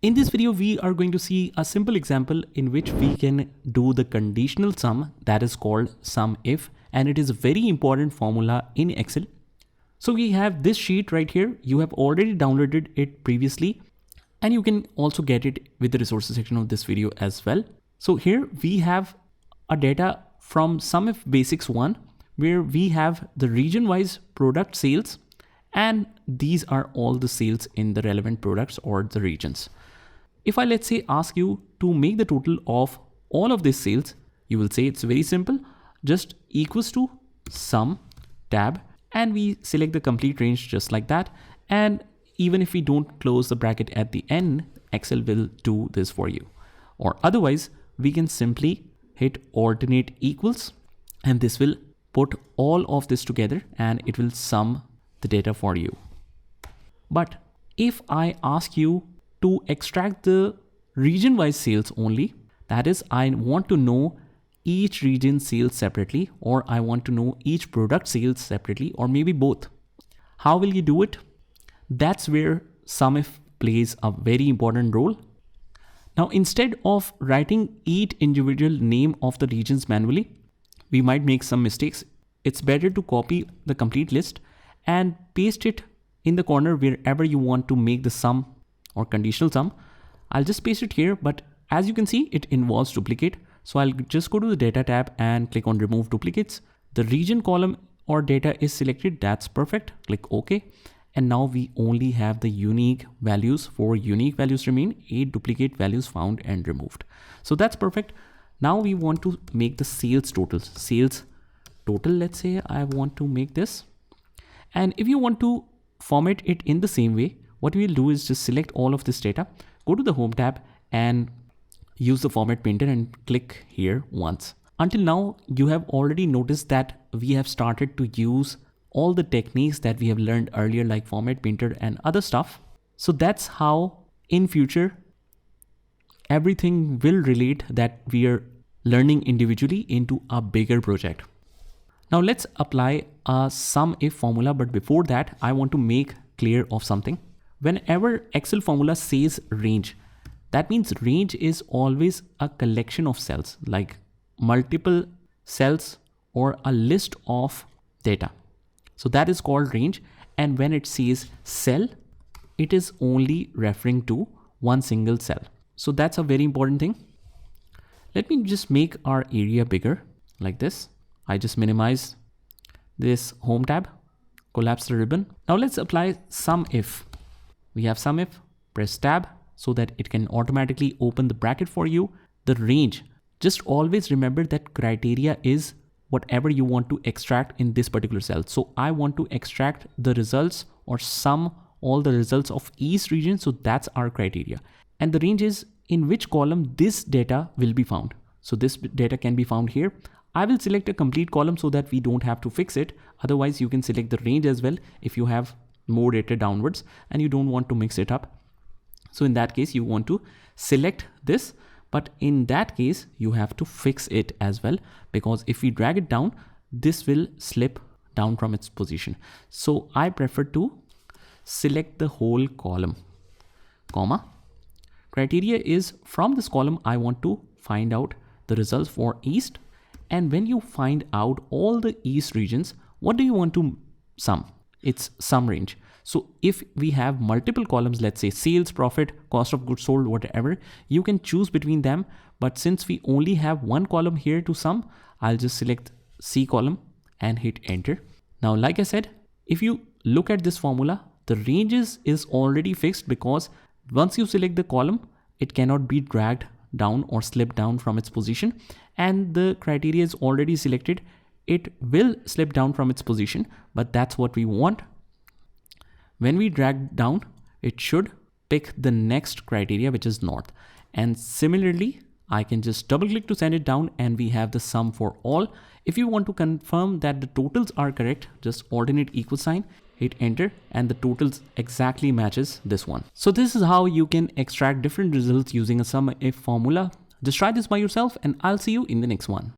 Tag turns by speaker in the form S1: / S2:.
S1: In this video, we are going to see a simple example in which we can do the conditional sum that is called SUMIF, and it is a very important formula in Excel. So we have this sheet right here. You have already downloaded it previously, and you can also get it with the resources section of this video as well. So here we have a data from SUMIF Basics 1, where we have the region-wise product sales, and these are all the sales in the relevant products or the regions. If I, let's say, ask you to make the total of all of these sales, you will say it's very simple, just equals to sum tab, and we select the complete range just like that. And even if we don't close the bracket at the end, Excel will do this for you. Or otherwise, we can simply hit alternate equals, and this will put all of this together and it will sum the data for you. But if I ask you to extract the region-wise sales only, that is, I want to know each region sales separately, or I want to know each product sales separately, or maybe both. How will you do it? That's where SUMIF plays a very important role. Now, instead of writing each individual name of the regions manually, we might make some mistakes. It's better to copy the complete list and paste it in the corner wherever you want to make the sum or conditional sum. I'll just paste it here, but as you can see, it involves duplicate. So I'll just go to the data tab and click on remove duplicates. The region column or data is selected. That's perfect. Click OK. And now we only have the unique values. 4 unique values remain, 8 duplicate values found and removed. So that's perfect. Now we want to make the sales totals. Sales total, let's say I want to make this. And if you want to format it in the same way, what we'll do is just select all of this data, go to the home tab and use the format painter and click here once. Until now, you have already noticed that we have started to use all the techniques that we have learned earlier, like format painter and other stuff. So that's how in future, everything will relate that we are learning individually into a bigger project. Now let's apply a SUMIF formula, but before that, I want to make clear of something. Whenever Excel formula says range, that means range is always a collection of cells, like multiple cells or a list of data. So that is called range. And when it says cell, it is only referring to one single cell. So that's a very important thing. Let me just make our area bigger like this. I just minimize this home tab, collapse the ribbon. Now let's apply SUMIF. We have SUMIF, press tab so that it can automatically open the bracket for you. The range, just always remember that criteria is whatever you want to extract in this particular cell. So I want to extract the results or sum all the results of each region. So that's our criteria. And the range is in which column this data will be found. So this data can be found here. I will select a complete column so that we don't have to fix it. Otherwise, you can select the range as well if you have more data downwards and you don't want to mix it up. So in that case, you want to select this, but in that case, you have to fix it as well, because if we drag it down, this will slip down from its position. So I prefer to select the whole column, comma. Criteria is from this column, I want to find out the results for East. And when you find out all the East regions, what do you want to sum? It's sum range. So if we have multiple columns, let's say sales, profit, cost of goods sold, whatever, you can choose between them. But since we only have one column here to sum, I'll just select C column and hit enter. Now, like I said, if you look at this formula, the ranges is already fixed because once you select the column, it cannot be dragged down or slip down from its position. And the criteria is already selected. It will slip down from its position, but that's what we want. When we drag down, it should pick the next criteria, which is north. And similarly, I can just double click to send it down and we have the sum for all. If you want to confirm that the totals are correct, just alternate equal sign, hit enter, and the totals exactly matches this one. So this is how you can extract different results using a SUMIF formula. Just try this by yourself and I'll see you in the next one.